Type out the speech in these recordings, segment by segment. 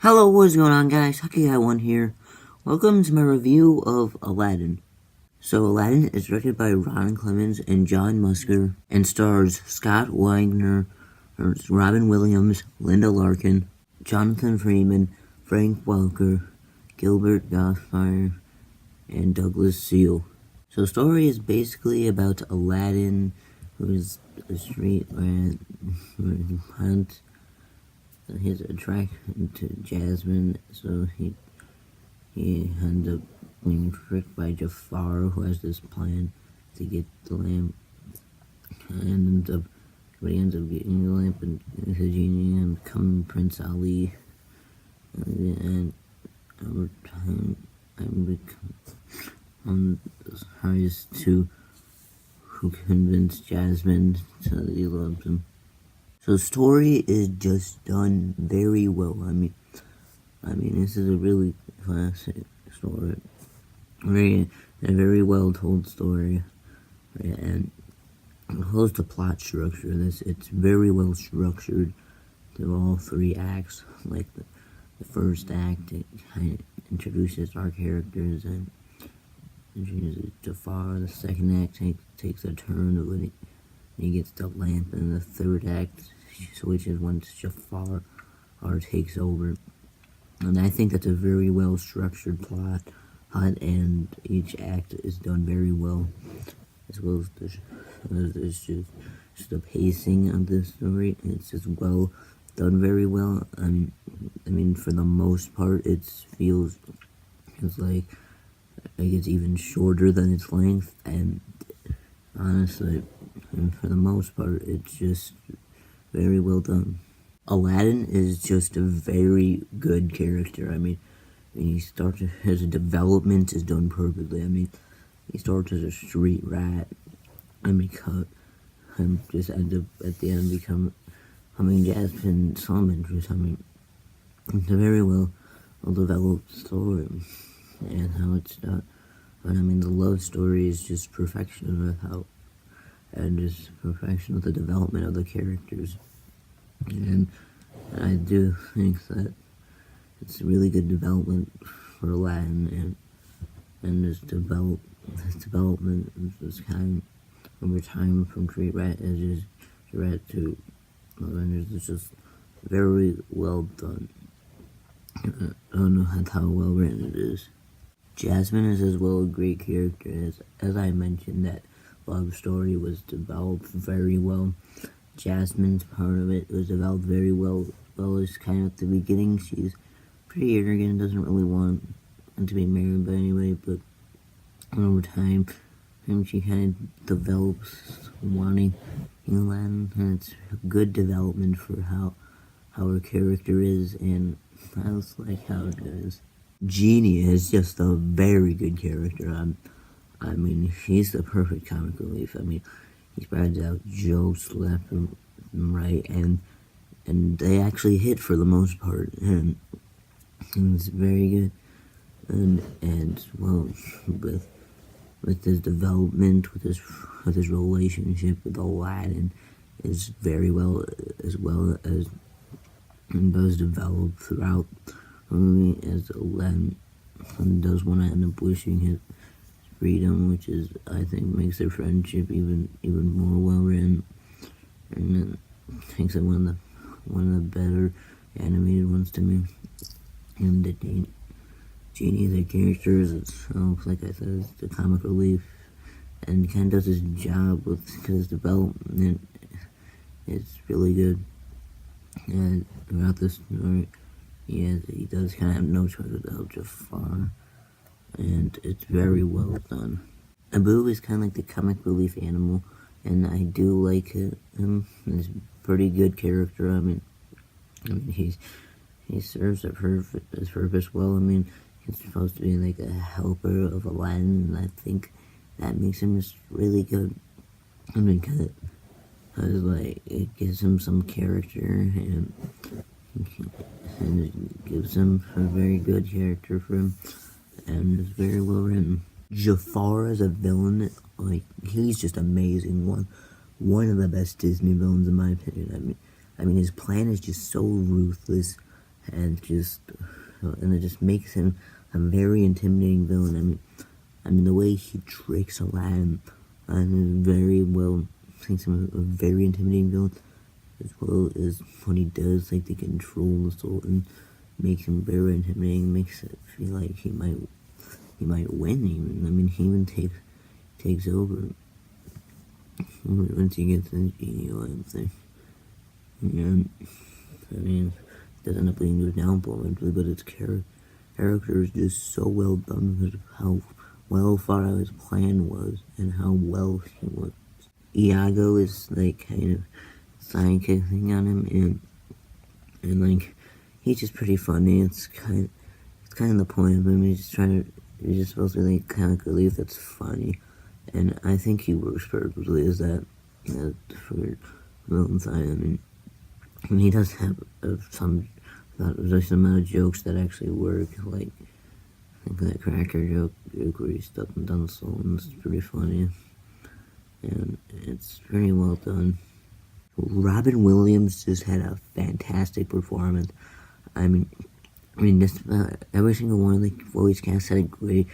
Hello, what is going on, guys? Hucky1 here. Welcome to my review of Aladdin. So, Aladdin is directed by Ron Clements and John Musker and stars Scott Wagner, Robin Williams, Linda Larkin, Jonathan Freeman, Frank Welker, Gilbert Gottfried, and Douglas Seal. So, the story is basically about Aladdin, who is a street rat, hunt. He's attracted to Jasmine, so he ends up being tricked by Jafar, who has this plan to get the lamp, and he ends up getting the lamp and the genie and becoming Prince Ali, and over time tries to convince Jasmine that he loves him. So the story is just done very well. I mean, this is a really classic story, a very well told story, and close to plot structure. It's very well structured through all three acts. Like the first act, it kind of introduces our characters and introduces Jafar. The second act takes a turn when he gets the lamp, and the third act switches once Jafar takes over. And I think that's a very well structured plot, and each act is done very well, as well as just the pacing of the story. It's just well done, very well. I mean, for the most part, it feels like it's even shorter than its length, and honestly, for the most part, it's just very well done. Aladdin is just a very good character. I mean, his development is done perfectly. I mean, he starts as a street rat, and just ends up at the end becoming Jasmine's love interest. I mean, it's a very well developed story, and how it's done. But I mean, the love story is just perfection just perfection with the development of the characters. And I do think that it's really good development for Aladdin, and his development is kind of over time from street rat to Avengers. It's just very well done. I don't know how well written it is. Jasmine is as well a great character. As I mentioned, that love story was developed very well. Jasmine's part of it was developed very well. Well, as kind of at the beginning, she's pretty arrogant, doesn't really want to be married by anybody, but over time, she kind of develops wanting Aladdin, and it's a good development for how her character is, and I just like how it is. Jeanne is just a very good character. I mean, she's the perfect comic relief. I mean, he spreads out jokes left and right, and they actually hit for the most part, and it's very good. And well, with his development, with his relationship with Aladdin, is very well as does develop throughout the movie, as Aladdin does want to end up wishing his freedom, which is, I think, makes their friendship even more well written, and I think it's one of the better animated ones to me. And Jeanne, the character is itself, like I said, is the comic relief, and kind of does his job with his development. It's really good, and throughout this story, he does kind of have no choice without Jafar, and it's very well done. Abu is kind of like the comic relief animal, and I do like him. He's a pretty good character. I mean, he serves his purpose well. I mean, he's supposed to be like a helper of Aladdin, and I think that makes him just really good. I mean, because like it gives him some character, and it gives him a very good character for him, and it's very well written. Jafar as a villain, like, he's just amazing. One of the best Disney villains in my opinion. I mean his plan is just so ruthless, and it just makes him a very intimidating villain. I mean the way he tricks Aladdin, very well makes him a very intimidating villain, as well as what he does, like to control the soul and makes him very intimidating, makes it feel like he might win even. I mean, he even takes over once he gets the genie lamp thing. Yeah, I mean, it doesn't end up leading to his downfall eventually, but its character is just so well done because of how well thought out his plan was and how well he was. Iago is like kind of sidekick thing on him, and like he's just pretty funny. It's kind of the point of him. He's just supposed to be like comic relief that's funny, and I think he works perfectly as that for villain side. I mean, he does have some amount of jokes that actually work, like I think that cracker joke where he stuck him down the soul, and it's pretty funny, and it's pretty well done. Robin Williams just had a fantastic performance. I mean, just every single one of the voice cast had a great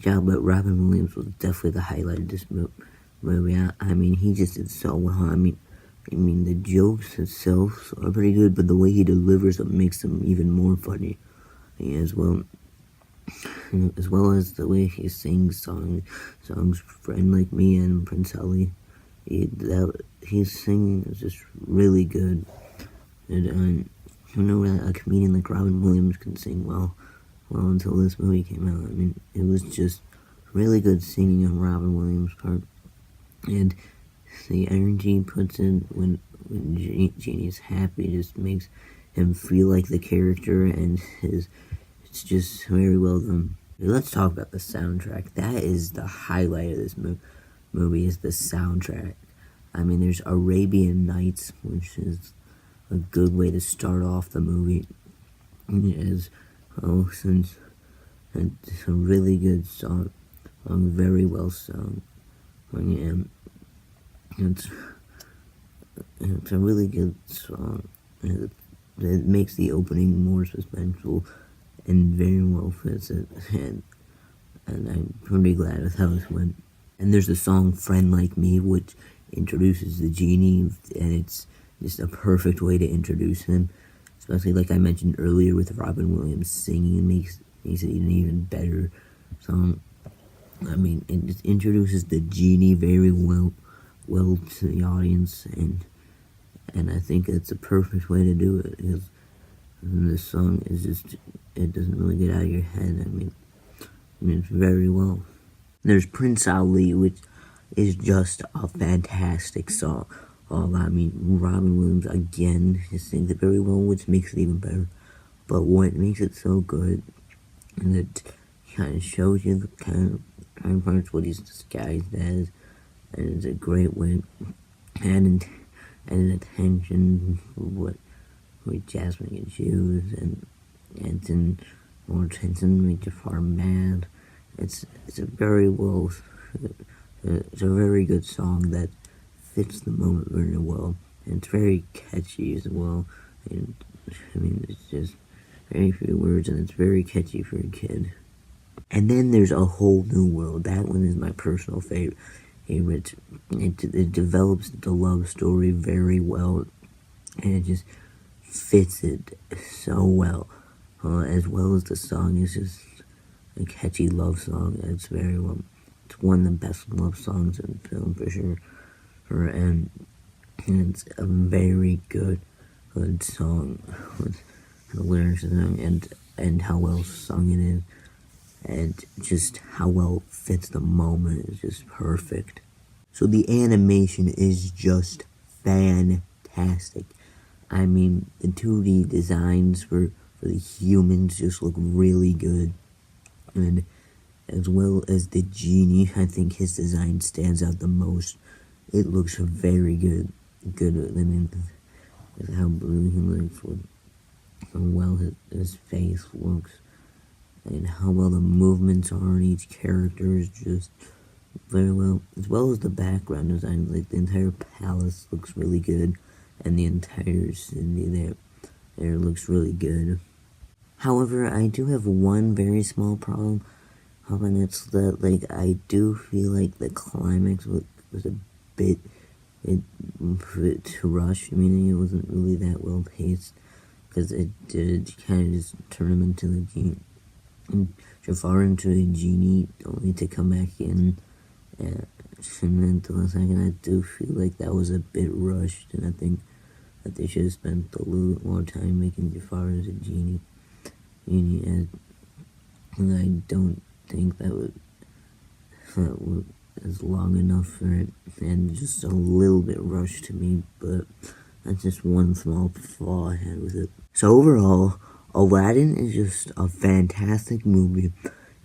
job, but Robin Williams was definitely the highlight of this movie. I mean, he just did so well. I mean, the jokes itself are pretty good, but the way he delivers them makes them even more funny, as well as the way he sings songs "Friend Like Me" and "Prince Ali." His singing is just really good, and I know that a comedian like Robin Williams can sing well until this movie came out. I mean, it was just really good singing on Robin Williams' part, and the energy he puts in when Jeanne's happy just makes him feel like the character, and it's just very well done. Let's talk about the soundtrack. That is the highlight of this movie is the soundtrack. I mean, there's Arabian Nights, which is a good way to start off the movie, as well, since it's a really good song, very well sung, and it's a really good song. It makes the opening more suspenseful and very well fits it, and I'm pretty glad with how this went. And there's the song "Friend Like Me," which introduces the genie, and it's just a perfect way to introduce him, especially like I mentioned earlier with Robin Williams singing. It makes it an even better song. I mean, it just introduces the genie very well to the audience, and I think it's a perfect way to do it, because this song is just, it doesn't really get out of your head. I mean it's very well. There's Prince Ali, which is just a fantastic song. I mean, Robin Williams again sings it very well, which makes it even better. But what makes it so good is it kind of shows you the kind of parts what he's disguised as, and it's a great way and attention for what Jasmine can choose, and Anton or Tenson make Jafar mad. It's a very very good song that fits the moment very well, and it's very catchy as well. And I mean, it's just very few words, and it's very catchy for a kid. And then there's A Whole New World. That one is my personal favorite. It develops the love story very well, and it just fits it so well. As well as the song is just a catchy love song. It's very well. It's one of the best love songs in film for sure. And it's a very good song with the lyrics and how well sung it is, and just how well it fits the moment is just perfect. So the animation is just fantastic. I mean, the 2D designs for the humans just look really good, and as well as the genie, I think his design stands out the most. It looks very good. I mean, how blue he looks, how well his face looks, and how well the movements are on each character is just very well. As well as the background design, like the entire palace looks really good, and the entire city there. It looks really good. However, I do have one very small problem, and it's that, like, I do feel like the climax was a bit rushed, meaning it wasn't really that well paced, because it did kind of just turn him into the Jafar into a genie, only to come back in. And then to the second, I do feel like that was a bit rushed, and I think that they should have spent a little bit more time making Jafar as a genie. And I don't think that was long enough for it, and just a little bit rushed to me, but that's just one small flaw I had with it. So overall, Aladdin is just a fantastic movie,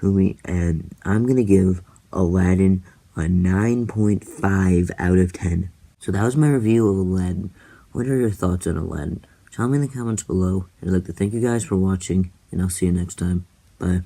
and I'm gonna give Aladdin a 9.5 out of 10. So that was my review of Aladdin. What are your thoughts on Aladdin? Tell me in the comments below, and I'd like to thank you guys for watching, and I'll see you next time. Bye.